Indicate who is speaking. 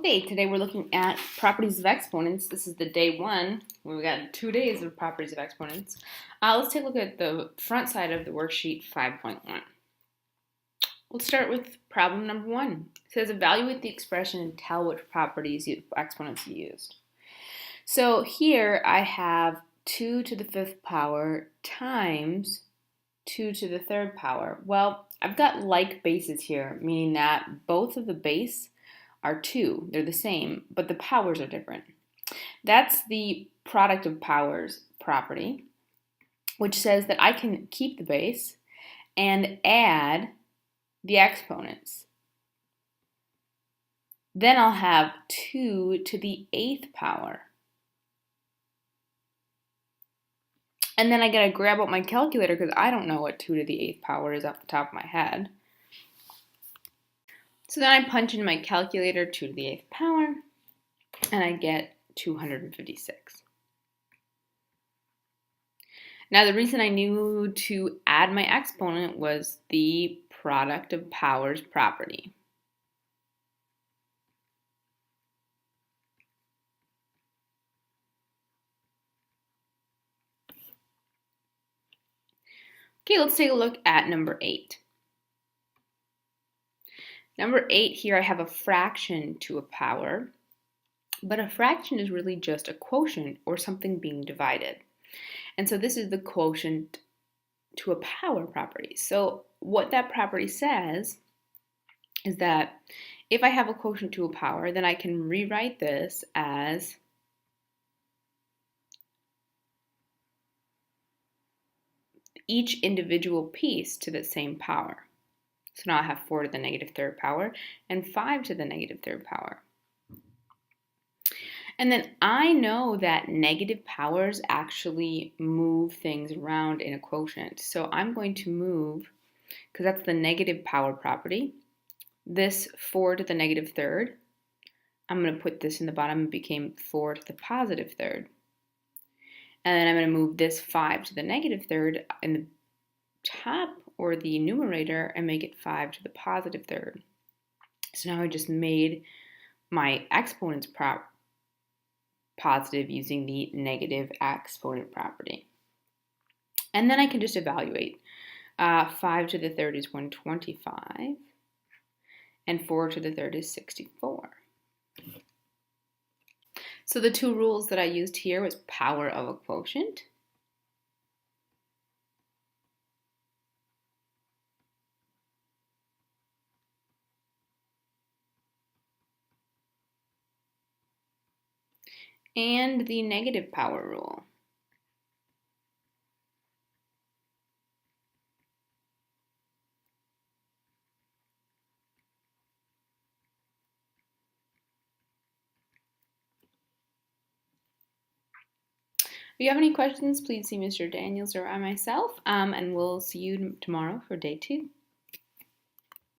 Speaker 1: Okay, today we're looking at properties of exponents. This is the day one. We've got 2 days of properties of exponents. Let's take a look at the front side of the worksheet 5.1. Let's start with problem number 1. It says evaluate the expression and tell which properties exponents you used. So here I have 2 to the 5th power times 2 to the 3rd power. Well, I've got like bases here, meaning that both of the base are 2. They're the same, but the powers are different. That's the product of powers property, which says that I can keep the base and add the exponents. Then I'll have 2 to the 8th power. And then I gotta grab out my calculator because I don't know what 2 to the 8th power is off the top of my head. So then I punch in my calculator 2 to the 8th power, and I get 256. Now the reason I knew to add my exponent was the product of powers property. Okay, let's take a look at number 8. Number 8 here I have a fraction to a power, but a fraction is really just a quotient or something being divided. And so this is the quotient to a power property. So what that property says is that if I have a quotient to a power, then I can rewrite this as each individual piece to the same power. So now I have 4 to the negative 3rd power and 5 to the negative 3rd power. And then I know that negative powers actually move things around in a quotient. So I'm going to move, because that's the negative power property, this 4 to the negative 3rd. I'm going to put this in the bottom. It became 4 to the positive 3rd. And then I'm going to move this 5 to the negative 3rd in the top or the numerator and make it 5 to the positive 3rd. So now I just made my exponents positive using the negative exponent property. And then I can just evaluate. 5 to the 3rd is 125, and 4 to the 3rd is 64. So the two rules that I used here was power of a quotient and the negative power rule. If you have any questions, please see Mr. Daniels or I myself, and we'll see you tomorrow for day 2.